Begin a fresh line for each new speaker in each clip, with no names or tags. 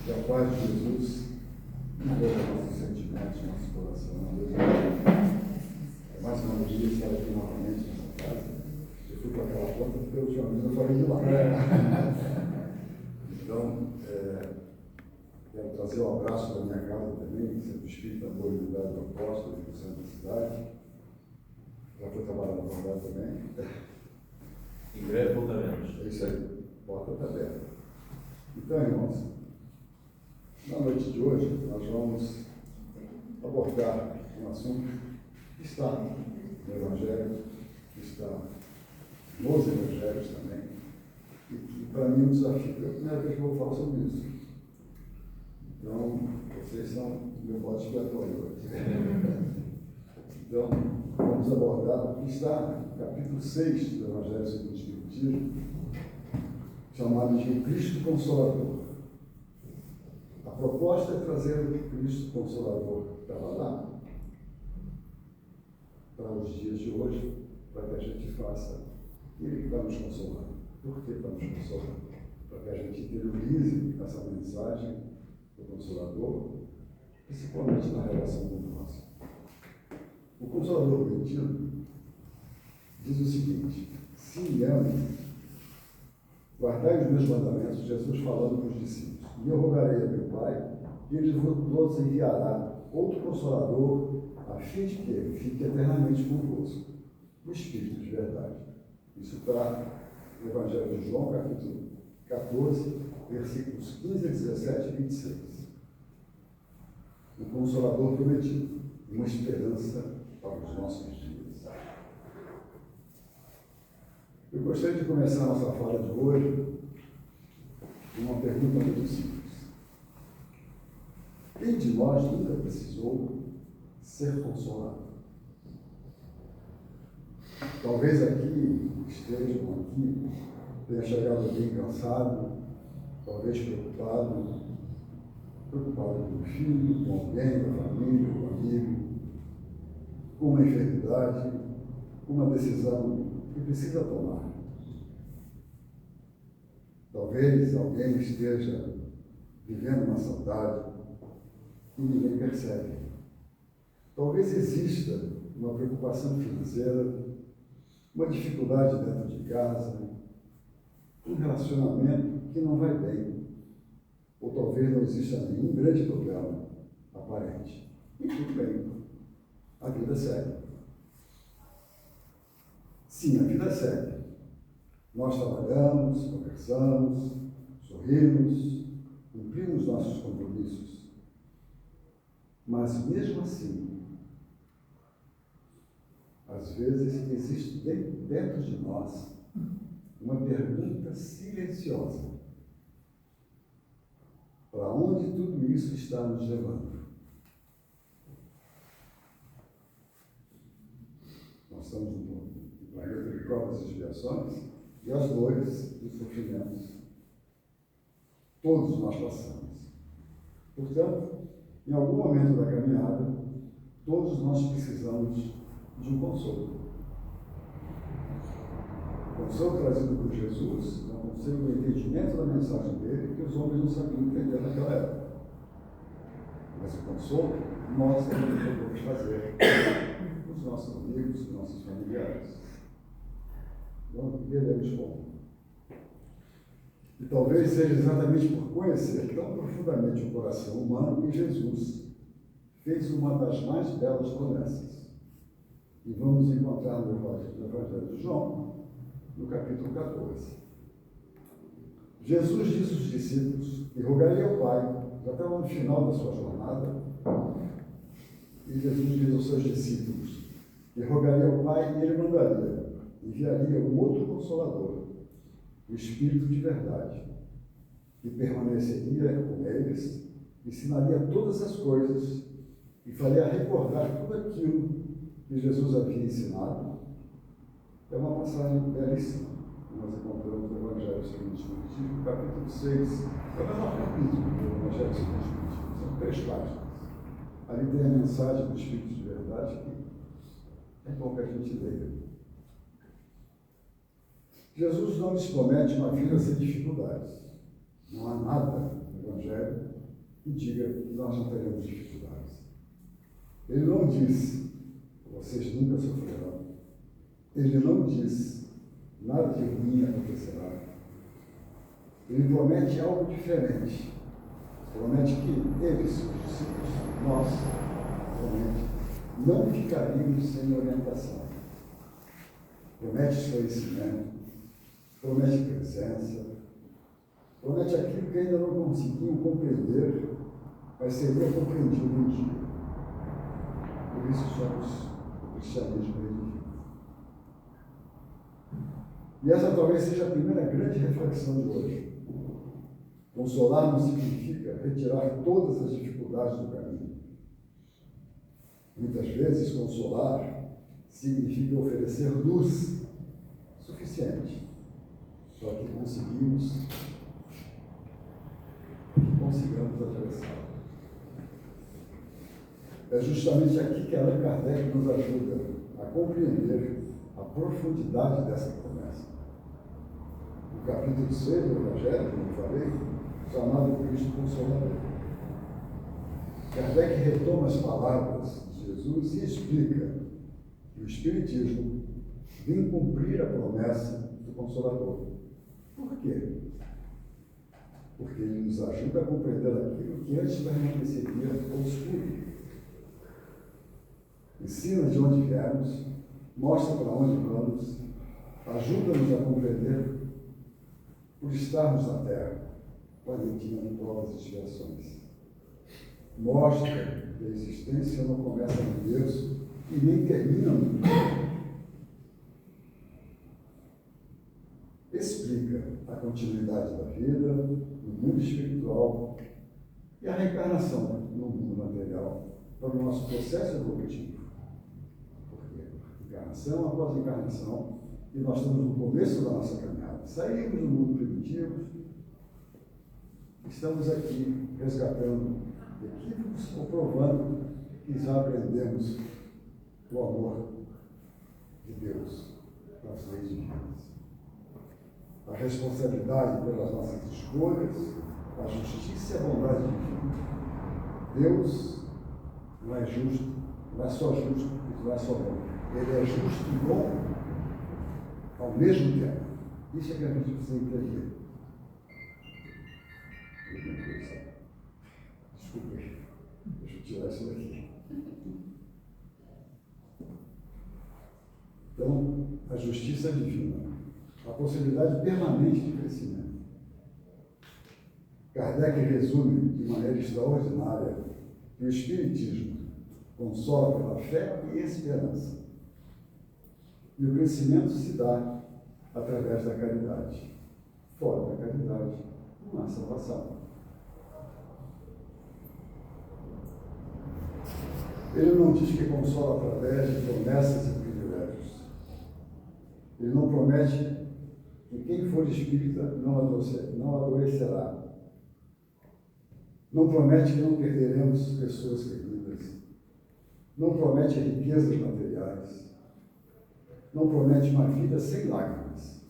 Que a paz de Jesus envolva nossos sentimentos, nosso coração. É mais uma alegria estar aqui novamente nessa casa. Eu fui para aquela porta porque eu ultimamente falei de lá. Então, quero trazer um abraço da minha casa também, Centro Espírita Boa Unidade do Apóstolo, do centro da cidade. Já foi trabalhar na faculdade também.
Em breve voltaremos.
É isso aí, porta está aberta. Então, irmãos, na noite de hoje, nós vamos abordar um assunto que está no Evangelho, que está nos Evangelhos também, e que para mim é um desafio. É a primeira vez que eu vou falar sobre isso. Então, vocês são meu bode expiatório hoje. Então, vamos abordar o que está no capítulo 6 do Evangelho segundo o Espiritismo, chamado de Cristo Consolador. A proposta é trazer o Cristo Consolador que estava lá para os dias de hoje, para que a gente faça ele que vai nos consolar. Por que para nos consolar? Para que a gente interiorize essa mensagem do Consolador, principalmente na relação com nós. O Consolador prometido diz o seguinte: se me amam, guardai os meus mandamentos, Jesus falando para os discípulos, e eu rogarei a meu Pai, que ele vos enviará outro Consolador, a fim de que fique eternamente convosco, o Espírito de verdade. Isso está no Evangelho de João, capítulo 14, versículos 15 a 17 e 26. O Consolador prometido, uma esperança para os nossos dias. Eu gostaria de começar a nossa fala de hoje com uma pergunta muito simples. Quem de nós nunca precisou ser consolado? Talvez aqui estejam, tenha chegado alguém cansado, talvez preocupado com o filho, com alguém, com a família, com um amigo, com uma enfermidade, com uma decisão que precisa tomar. Talvez alguém esteja vivendo uma saudade e ninguém percebe. Talvez exista uma preocupação financeira, uma dificuldade dentro de casa, um relacionamento que não vai bem. Ou talvez não exista nenhum grande problema aparente. E tudo bem. A vida segue. Sim, a vida segue. Nós trabalhamos, conversamos, sorrimos, cumprimos nossos compromissos. Mas mesmo assim, às vezes existe dentro de nós uma pergunta silenciosa. Para onde tudo isso está nos levando? Nós estamos no planeta de provas e expiações, e as dores e sofrimentos todos nós passamos. Portanto, em algum momento da caminhada, todos nós precisamos de um consolo. O consolo trazido por Jesus é um consolo do entendimento da mensagem dele que os homens não sabiam entender naquela época. Mas o consolo nós também podemos fazer com os nossos amigos, com os nossos familiares. Então, veremos como. E talvez seja exatamente por conhecer tão profundamente o coração humano que Jesus fez uma das mais belas promessas. E vamos encontrar no Evangelho de João, no capítulo 14. Jesus disse aos discípulos que rogaria ao Pai, já estava no final da sua jornada, e Jesus diz aos seus discípulos que rogaria ao Pai e ele enviaria um outro Consolador, o Espírito de verdade, que permaneceria com eles, ensinaria todas as coisas e faria recordar tudo aquilo que Jesus havia ensinado. É uma passagem belíssima que nós encontramos no Evangelho segundo o Espiritismo, capítulo 6. É o menor capítulo do Evangelho segundo o Espiritismo, são 3 páginas. Ali tem a mensagem do Espírito de verdade que é bom que a gente leia. Jesus não nos promete uma vida sem dificuldades. Não há nada no Evangelho que diga que nós não teremos dificuldades. Ele não diz, vocês nunca sofrerão. Ele não diz, nada de ruim acontecerá. Ele promete algo diferente. Promete que eles, os discípulos, nós, promete, não ficaríamos sem orientação. Promete esclarecimento, promete presença, promete aquilo que ainda não conseguiam compreender, mas seria compreendido um dia. Por isso somos o cristianismo redimido. E essa talvez seja a primeira grande reflexão de hoje. Consolar não significa retirar todas as dificuldades do caminho. Muitas vezes, consolar significa oferecer luz suficiente para que consigamos atravessar. É justamente aqui que Allan Kardec nos ajuda a compreender a profundidade dessa promessa. No capítulo 6 do Evangelho, como eu falei, chamado Cristo Consolador. Kardec retoma as palavras de Jesus e explica que o Espiritismo vem cumprir a promessa do Consolador. Por quê? Porque ele nos ajuda a compreender aquilo que antes permaneceria obscuro. Ensina de onde viemos, mostra para onde vamos, ajuda-nos a compreender por estarmos na Terra, planetinha de provas e expiações. Mostra que a existência não começa no berço e nem termina no berço. Explica a continuidade da vida no mundo espiritual e a reencarnação no mundo material para o nosso processo evolutivo. Porque encarnação após encarnação, e nós estamos no começo da nossa caminhada. Saímos do mundo primitivo, estamos aqui resgatando equívocos ou provando que já aprendemos o amor de Deus nas leis divinas. A responsabilidade pelas nossas escolhas, a justiça e a bondade divina. Deus não é justo, não é só justo, não é só bom. Ele é justo e bom ao mesmo tempo. Isso é que a gente precisa entender. Desculpa, deixa eu tirar isso daqui. Então, a justiça divina, a possibilidade permanente de crescimento. Kardec resume de maneira extraordinária que o Espiritismo consola pela fé e esperança. E o crescimento se dá através da caridade. Fora da caridade, não há salvação. Ele não diz que consola através de promessas e privilégios. Ele não promete que quem for espírita não adoecerá. Não promete que não perderemos pessoas queridas. Não promete riquezas materiais. Não promete uma vida sem lágrimas.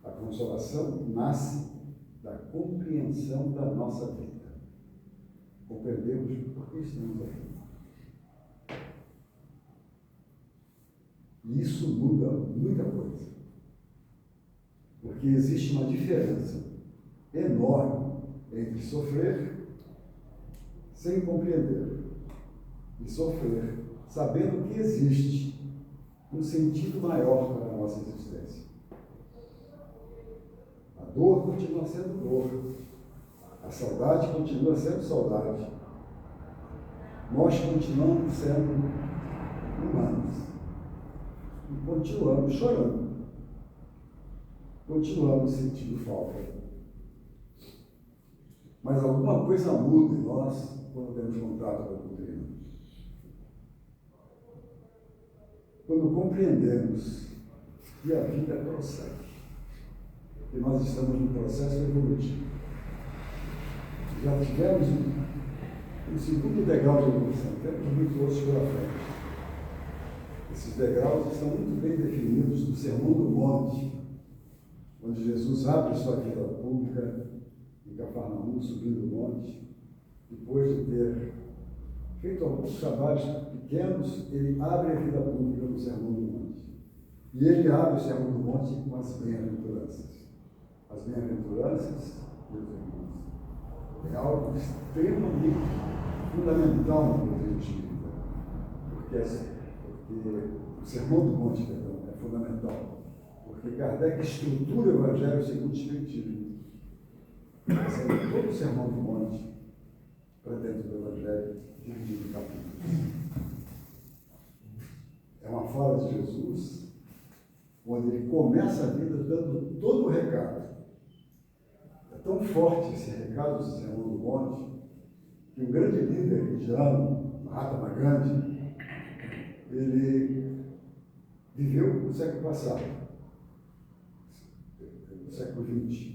A consolação nasce da compreensão da nossa vida. Compreendemos por que estamos aqui. E isso muda muita coisa. Porque existe uma diferença enorme entre sofrer sem compreender e sofrer sabendo que existe um sentido maior para a nossa existência. A dor continua sendo dor. A saudade continua sendo saudade. Nós continuamos sendo humanos. E continuamos chorando. Continuamos sentindo falta. Mas alguma coisa muda em nós quando temos contato com a doutrina. Quando compreendemos que a vida prossegue. Que nós estamos num processo evolutivo. Já tivemos um segundo degrau de evolução. Temos muitos outros pela frente. Esses degraus estão muito bem definidos no Sermão do Monte, onde Jesus abre sua vida pública em Cafarnaum, subindo o monte, depois de ter feito alguns trabalhos pequenos, ele abre a vida pública no Sermão do Monte. E ele abre o Sermão do Monte com as bem-aventuranças. As bem-aventuranças, meus irmãos, é algo extremamente fundamental no projeto espírita. Porque o Sermão do Monte, perdão, é fundamental. Porque Kardec estrutura o Evangelho segundo o Espiritismo. Recebe todo o Sermão do Monte para dentro do Evangelho, dividido em capítulos. É uma fala de Jesus, onde ele começa a vida dando todo o recado. É tão forte esse recado do Sermão do Monte, que o grande líder indiano, Mahatma Gandhi, ele viveu no século passado, no século XX.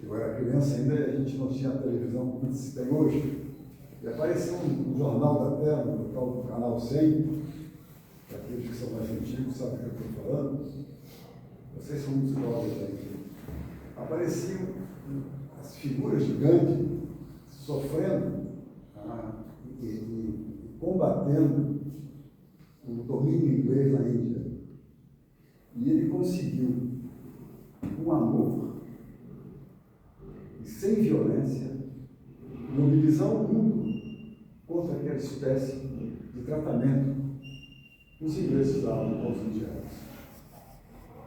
Eu era criança ainda e a gente não tinha televisão como se tem hoje. E apareceu um jornal da Terra, no tal do canal 100, para aqueles que são mais antigos sabem o que eu estou falando. Vocês são muito jovens aí. Apareciam as figuras de Gandhi sofrendo e combatendo o domínio inglês na Índia. E ele conseguiu, com amor e sem violência, mobilizar o mundo contra aquela espécie de tratamento que os ingleses davam aos indianos.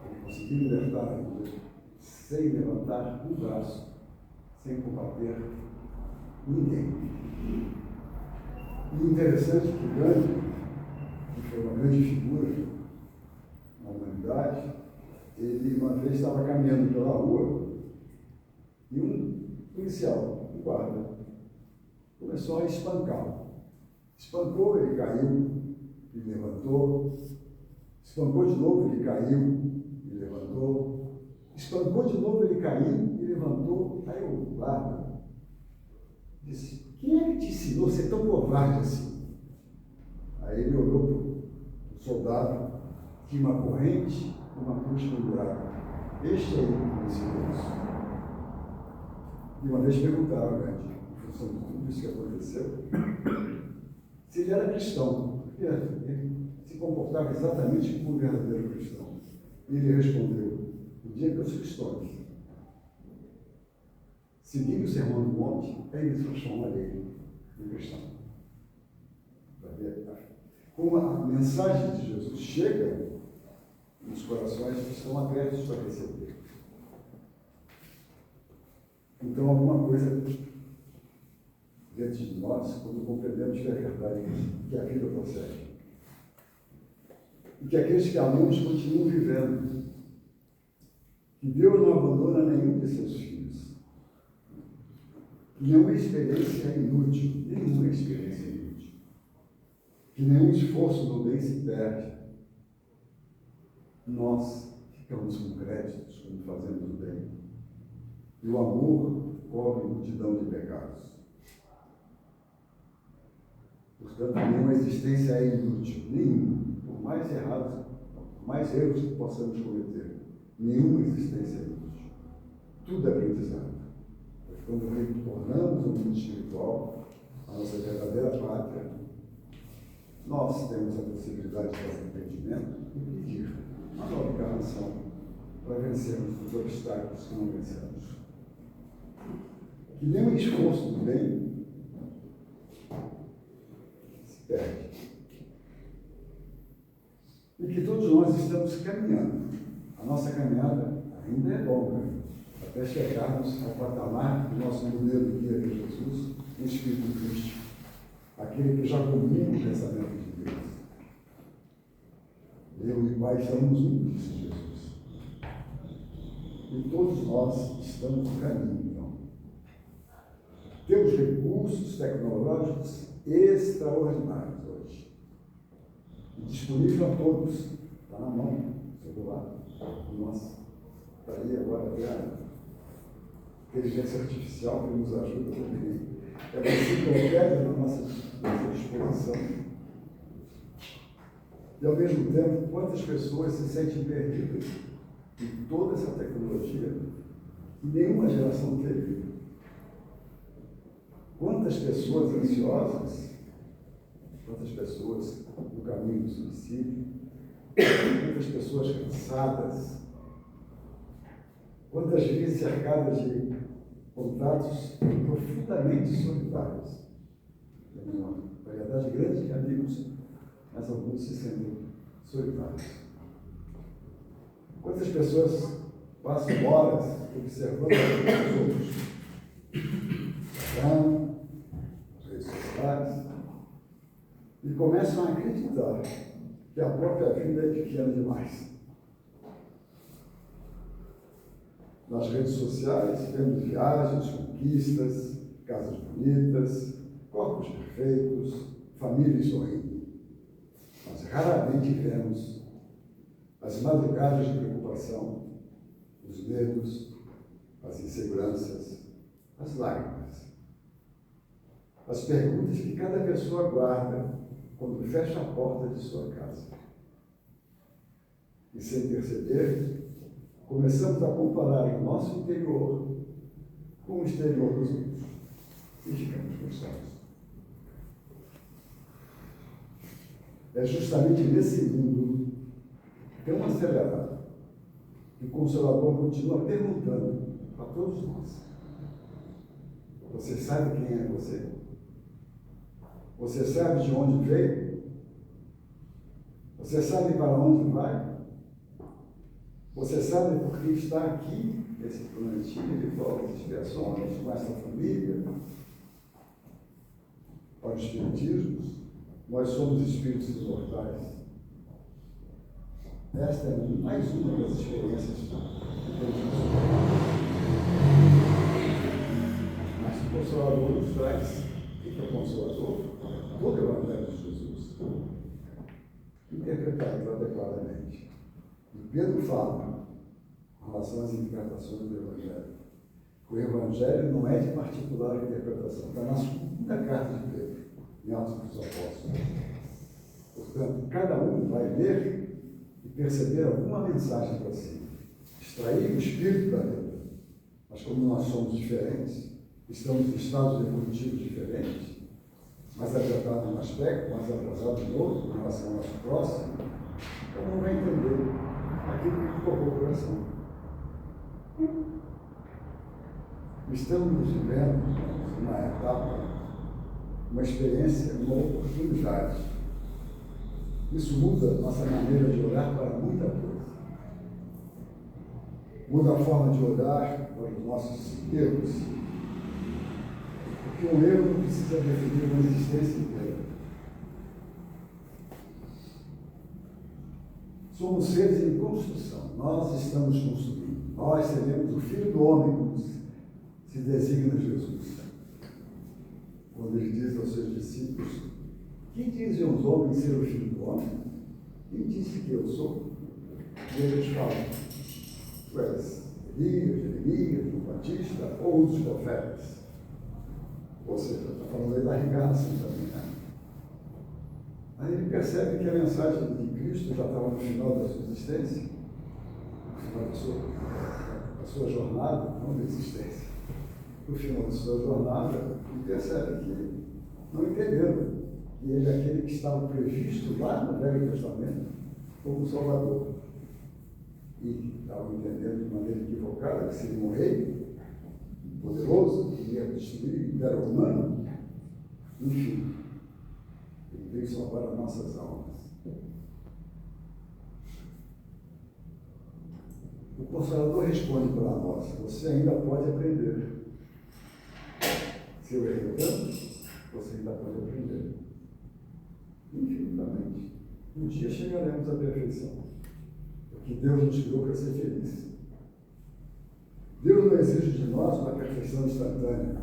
Ele conseguiu libertar a Índia sem levantar um braço, sem combater ninguém. E interessante que Gandhi, que foi uma grande figura na humanidade, ele uma vez estava caminhando pela rua e um policial, um guarda, começou a espancá-lo. Espancou, ele caiu e levantou. Espancou de novo, ele caiu e levantou. Espancou de novo, ele caiu e levantou. Aí o guarda disse: quem é que te ensinou a ser tão covarde assim? Aí ele olhou para o soldado, tinha uma corrente e uma cruz pendurada. Este aí que me ensinou isso. E uma vez perguntaram a Gandhi, em função de tudo isso que aconteceu, se ele era cristão, porque ele se comportava exatamente como um verdadeiro cristão. E ele respondeu: o dia que os cristãos seguirem o Sermão do Monte, eles transformarem em cristão. Como a mensagem de Jesus chega nos corações que estão abertos para receber. Então, alguma coisa dentro de nós, quando compreendemos que é verdade, que a vida procede. E que aqueles que amamos continuam vivendo. Que Deus não abandona nenhum de seus filhos. Que nenhuma experiência é inútil. Nenhuma experiência é inútil. Que nenhum esforço do bem se perde. Nós ficamos com créditos quando fazemos o bem. E o amor cobre multidão de pecados. Portanto, nenhuma existência é inútil. Nenhuma. Por mais errados, por mais erros que possamos cometer, nenhuma existência é inútil. Tudo é aprendizado. Quando retornamos ao mundo espiritual, a nossa verdadeira pátria, nós temos a possibilidade de fazer arrependimento e pedir uma nova encarnação para vencermos os obstáculos que não vencemos. Que nenhum esforço do bem se perde. E que todos nós estamos caminhando. A nossa caminhada ainda é longa, até chegarmos ao patamar do nosso modelo guia de Jesus, o Espírito Cristo, aquele que já comunica o pensamento de Deus. Eu e o Pai estamos um, disse Jesus. E todos nós estamos no caminho, então. Temos recursos tecnológicos extraordinários hoje. E disponível a todos. Está na mão, celular. Nossa, está aí agora até a inteligência artificial que nos ajuda também. É uma enciclopédia na nossa disposição. E, ao mesmo tempo, quantas pessoas se sentem perdidas em toda essa tecnologia que nenhuma geração teve? Quantas quantas pessoas ansiosas, quantas pessoas no caminho do suicídio, quantas pessoas cansadas, quantas vezes cercadas de contatos profundamente solitários. Temos uma variedade grande de amigos, mas alguns se sentem solitários. Quantas pessoas passam horas observando os outros? As redes sociais, e começam a acreditar que a própria vida é pequena demais. Nas redes sociais, vemos viagens, conquistas, casas bonitas, corpos perfeitos, famílias sorrindo. Mas raramente vemos as madrugadas de preocupação, os medos, as inseguranças, as lágrimas, as perguntas que cada pessoa guarda quando fecha a porta de sua casa. E sem perceber, começamos a comparar o nosso interior com o exterior dos outros. E ficamos frustrados. É justamente nesse mundo tão acelerado que o Consolador continua perguntando a todos nós: você sabe quem é você? Você sabe de onde veio? Você sabe para onde vai? Você sabe por que está aqui, nesse planetinho de provas e expiações, com essa família? Para os espiritismos, nós somos espíritos imortais. Esta é mais uma das experiências que temos. Mas o Consolador nos traz, o que é o Consolador? Todo o Evangelho de Jesus, interpretado adequadamente. E Pedro fala, em relação às interpretações do Evangelho, que o Evangelho não é de particular interpretação, está na segunda carta de Pedro, em Atos dos Apóstolos. Portanto, cada um vai ler e perceber alguma mensagem para si, extrair o espírito da vida. Mas como nós somos diferentes, estamos em estados evolutivos diferentes, mais adiantado num aspecto, mais atrasado no outro, em relação ao nosso próximo, cada um vai entender aquilo que tocou o coração. Estamos vivendo uma etapa, uma experiência, uma oportunidade. Isso muda a nossa maneira de olhar para muita coisa. Muda a forma de olhar para os nossos erros. Porque um erro não precisa definir uma existência inteira. Somos seres em construção. Nós estamos construindo. Nós seremos o Filho do Homem, como se designa Jesus. Quando ele diz aos seus discípulos: quem dizem os homens ser o Filho do Homem? Quem disse que eu sou? E eles falam: tu és Elias, Jeremias, João Batista ou um dos profetas? Ou seja, está falando aí da reencarnação também, né? Aí ele percebe que a mensagem de Cristo já estava no final da sua existência, no final da sua jornada, não da existência. No final da sua jornada, ele percebe que não entenderam que ele é aquele que estava previsto lá no Velho Testamento como Salvador. E estavam entendendo de maneira equivocada que seria um rei poderoso, que ia destruir o Império Romano. Enfim, ele veio salvar as nossas almas. O Consolador responde para nós: você ainda pode aprender. Se eu errei tanto, você ainda pode aprender. Infinitamente. Um dia chegaremos à perfeição. Porque Deus nos criou para ser feliz. Deus não exige de nós uma perfeição instantânea.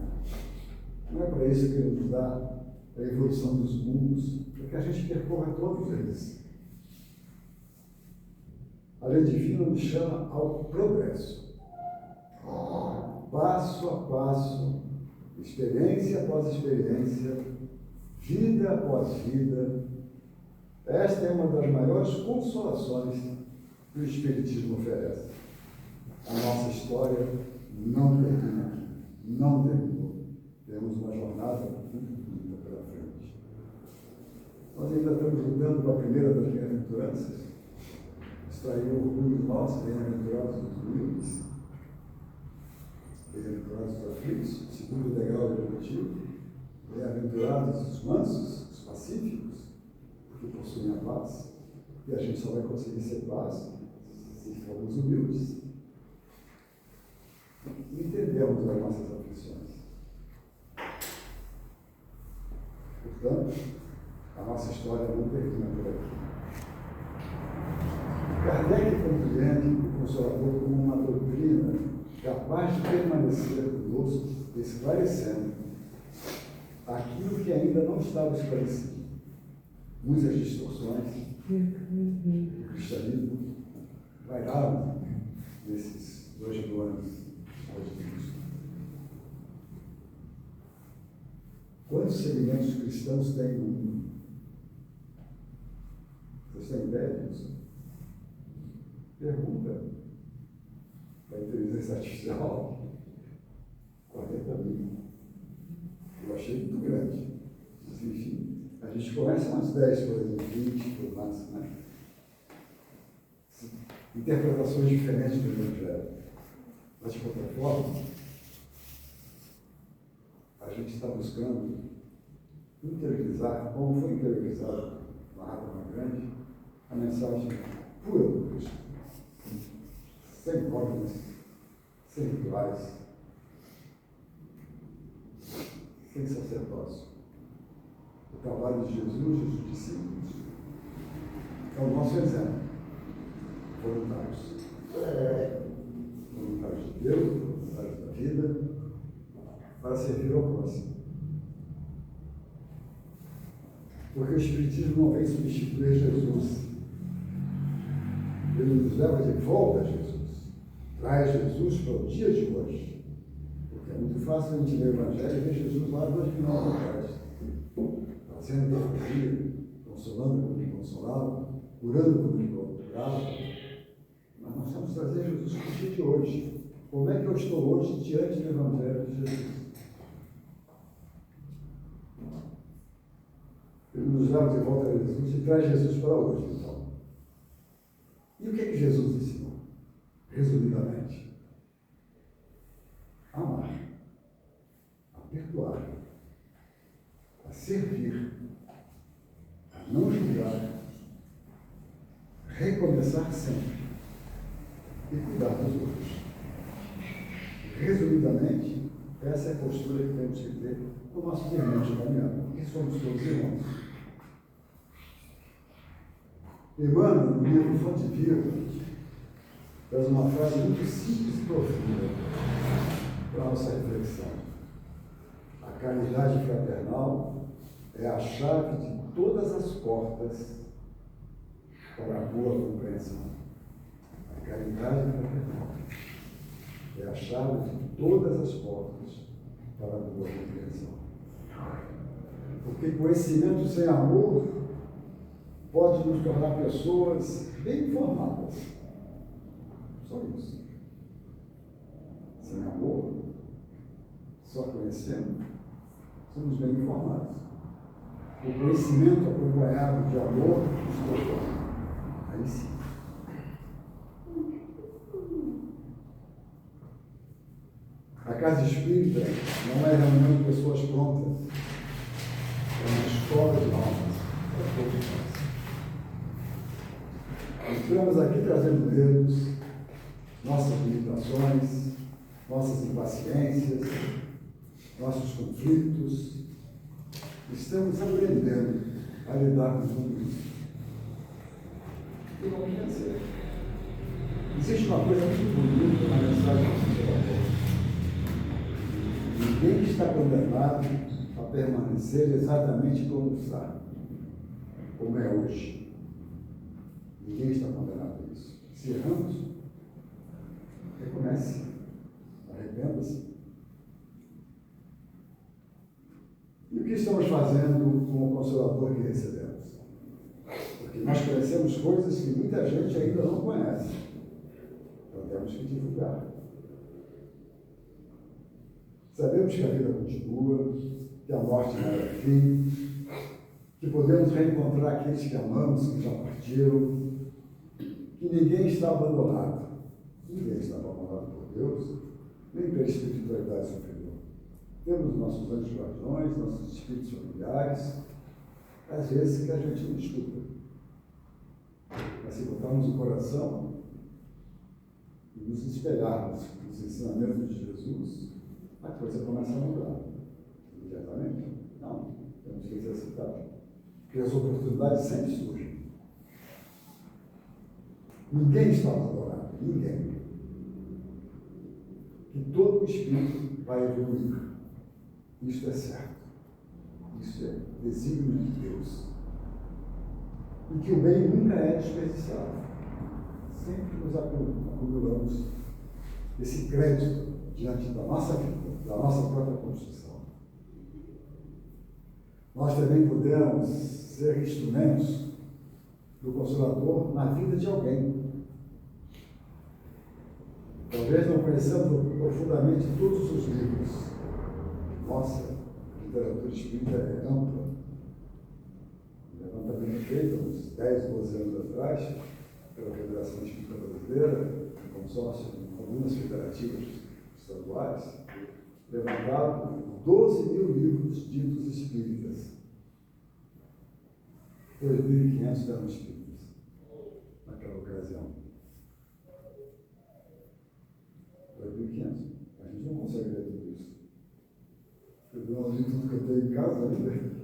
Não é para isso que Ele nos dá a evolução dos mundos, para que a gente percorra todos eles. A lei divina nos chama ao progresso. Passo a passo, experiência após experiência, vida após vida. Esta é uma das maiores consolações que o Espiritismo oferece. A nossa história não termina aqui, não terminou. Temos uma jornada primeira das bem-aventuranças, extraiu o orgulho nosso, bem-aventurados os humildes, bem-aventurados os aflitos, segundo degrau evolutivo, bem-aventurados os mansos, os pacíficos, porque possuem a paz, e a gente só vai conseguir ser paz se formos humildes. Entendemos as nossas aflições. Portanto, a nossa história não termina por aqui. Kardec compreende o Consolador como uma doutrina capaz de permanecer conosco, esclarecendo aquilo que ainda não estava esclarecido. Muitas distorções do cristianismo vairaram nesses 2.000 anos depois de Cristo. Quantos segmentos cristãos tem no mundo? Vocês têm ideia disso? Pergunta da inteligência artificial. 40.000. Eu achei muito grande. Enfim, a gente conhece umas 10, por exemplo, 20 por máximo, né? Interpretações diferentes do Evangelho. Mas, de qualquer forma, a gente está buscando interiorizar, como foi interiorizado na Rádio Grande, a mensagem pura do Cristo. Sem dogmas, sem rituais, sem sacerdócio. O trabalho de Jesus e dos discípulos é o nosso exemplo. Voluntários. Voluntários de Deus, voluntários da vida, para servir ao próximo. Porque o Espiritismo não vem substituir Jesus. Ele nos leva de volta a Jesus. Traz Jesus para o dia de hoje. Porque é muito fácil a gente ler o Evangelho e ver Jesus lá 2.000 anos atrás. Fazendo teologia, consolando quando ele consolava, curando quando ele curava. Mas nós temos que trazer Jesus para o dia de hoje. Como é que eu estou hoje diante do Evangelho de Jesus? Ele nos leva de volta a Jesus e traz Jesus para hoje, então. E o que é que Jesus ensinou? Resumidamente, amar, a perdoar, a servir, a não julgar, recomeçar sempre e cuidar dos outros. Resumidamente, essa é a postura que temos que ter com nossos irmãos de caminhada, porque somos todos irmãos. Emmanuel, no livro Fonte Viva, traz uma frase muito simples e profunda para a nossa reflexão. A caridade fraternal é a chave de todas as portas para a boa compreensão. A caridade fraternal é a chave de todas as portas para a boa compreensão. Porque conhecimento sem amor pode nos tornar pessoas bem informadas. Só isso. Sem amor, só conhecendo, somos bem informados. O conhecimento acompanhado de amor nos torna. Aí sim. A casa espírita não é reunião de pessoas prontas. É uma escola de almas para todos nós. Estamos aqui trazendo Deus, nossas limitações, nossas impaciências, nossos conflitos. Estamos aprendendo a lidar com tudo isso. E vamos vencer. Existe uma coisa muito bonita na mensagem do Senhor. Ninguém está condenado a permanecer exatamente como está, como é hoje. Ninguém está condenado a isso. Se erramos, recomece, arrependa-se. E o que estamos fazendo com o Consolador que recebemos? Porque nós conhecemos coisas que muita gente ainda não conhece. Então temos que divulgar. Sabemos que a vida continua, que a morte não é fim, que podemos reencontrar aqueles que amamos, que já partiram, que ninguém está abandonado. Ninguém está abandonado por Deus, nem pela espiritualidade superior. Temos nossos anjos guardiões, nossos espíritos familiares, às vezes que a gente não escuta. Mas se botarmos o coração e nos espelharmos nos ensinamentos de Jesus, a coisa começa a mudar. Imediatamente? Não, temos que exercitar. Porque as oportunidades sempre surgem. Ninguém está abandonado, ninguém. Que todo o espírito vai evoluir. Isto é certo. Isso é desígnio de Deus. E que o bem nunca é desperdiçado. Sempre nos acumulamos esse crédito diante da nossa vida, da nossa própria construção. Nós também podemos ser instrumentos do Consolador na vida de alguém. Talvez não conheçamos profundamente todos os livros. Nossa literatura espírita é ampla. O levantamento feito uns 10, 12 anos atrás, pela Federação Espírita Brasileira, em consórcio com algumas federativas estaduais, levantaram 12 mil livros ditos espíritas. 2.500 eram espíritas naquela ocasião. 2.500. A gente não consegue ler tudo isso. Eu não li tudo que eu tenho em casa ainda.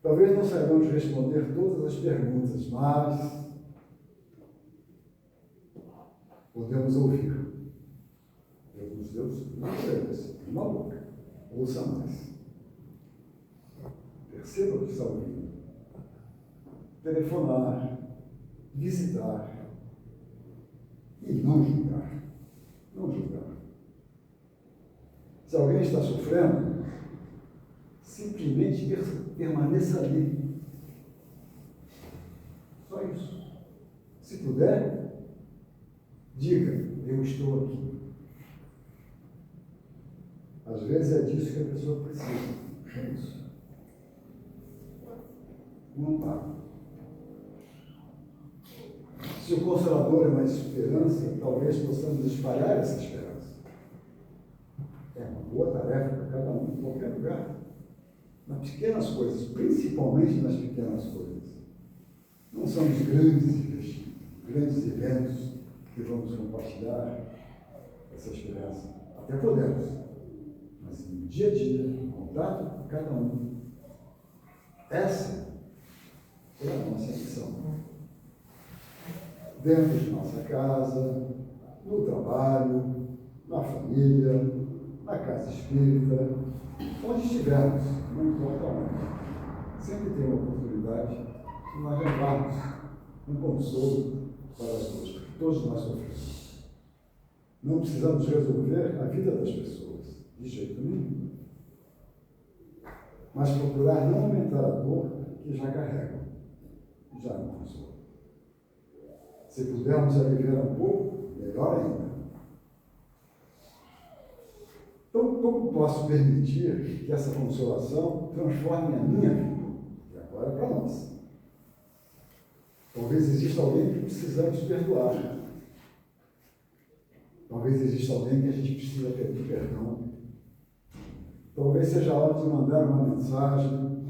Talvez não saibamos responder todas as perguntas, mas podemos ouvir. Deus nos deu uma boca. Ouça mais. Perceba o que está ouvindo. Telefonar, visitar e não julgar. Não julgar. Se alguém está sofrendo, simplesmente permaneça ali. Só isso. Se puder, diga, eu estou aqui. Às vezes é disso que a pessoa precisa. É isso. Não para. Se o Consolador é uma esperança, talvez possamos espalhar essa esperança. É uma boa tarefa para cada um, em qualquer lugar. Nas pequenas coisas, principalmente nas pequenas coisas. Não são os grandes eventos que vamos compartilhar essa esperança. Até podemos. Mas no dia a dia, no contato com cada um, essa é a nossa missão. Dentro de nossa casa, no trabalho, na família, na casa espírita, onde estivermos, não importa onde. Sempre tem uma oportunidade de nós levarmos um consolo para as duas, porque todos nós sofremos. Não precisamos resolver a vida das pessoas, de jeito nenhum. Mas procurar não aumentar a dor que já carregam, já não consolo. Se pudermos aliviar um pouco, melhor ainda. Então, como posso permitir que essa consolação transforme a minha vida? E agora é para nós. Talvez exista alguém que precisamos perdoar. Talvez exista alguém que a gente precisa pedir perdão. Talvez seja a hora de mandar uma mensagem,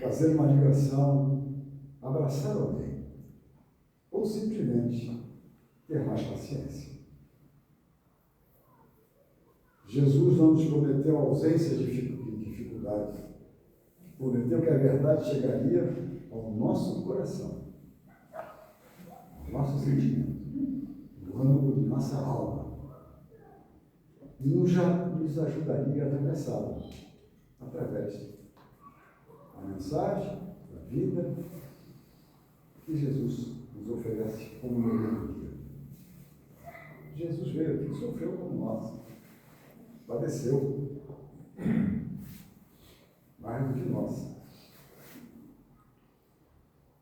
fazer uma ligação, abraçar alguém. Ou simplesmente ter mais paciência. Jesus não nos prometeu ausência de dificuldades. Prometeu que a verdade chegaria ao nosso coração, ao nosso sentimento, no âmago de nossa alma. E nos ajudaria a atravessá-la através da mensagem, da vida que Jesus nos oferece como um dia. Jesus veio aqui, sofreu como nós, padeceu mais do que nós.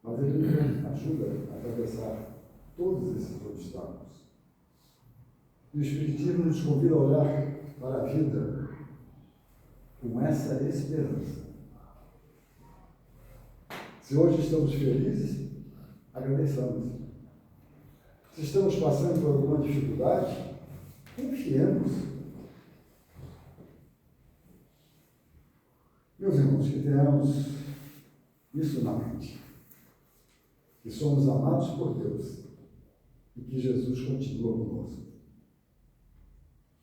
Mas ele nos ajuda a atravessar todos esses obstáculos. E o Espiritismo nos convida a olhar para a vida com essa esperança. Se hoje estamos felizes, agradeçamos. Se estamos passando por alguma dificuldade, confiemos. Meus irmãos, que tenhamos isso na mente. Que somos amados por Deus e que Jesus continua conosco.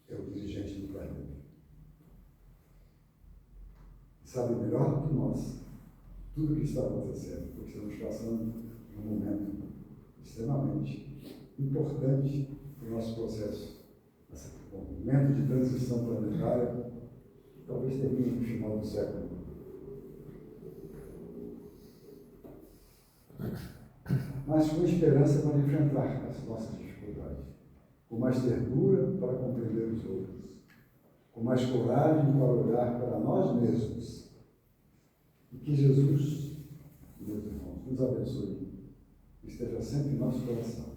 É o dirigente do planeta. Sabe melhor do que nós tudo o que está acontecendo, porque estamos passando por um momento extremamente importante para o nosso processo. Um momento de transição planetária, talvez termine no final do século. Mas com esperança para enfrentar as nossas dificuldades, com mais ternura para compreender os outros, com mais coragem para olhar para nós mesmos. E que Jesus, meus irmãos, nos abençoe, esteja sempre em nosso coração.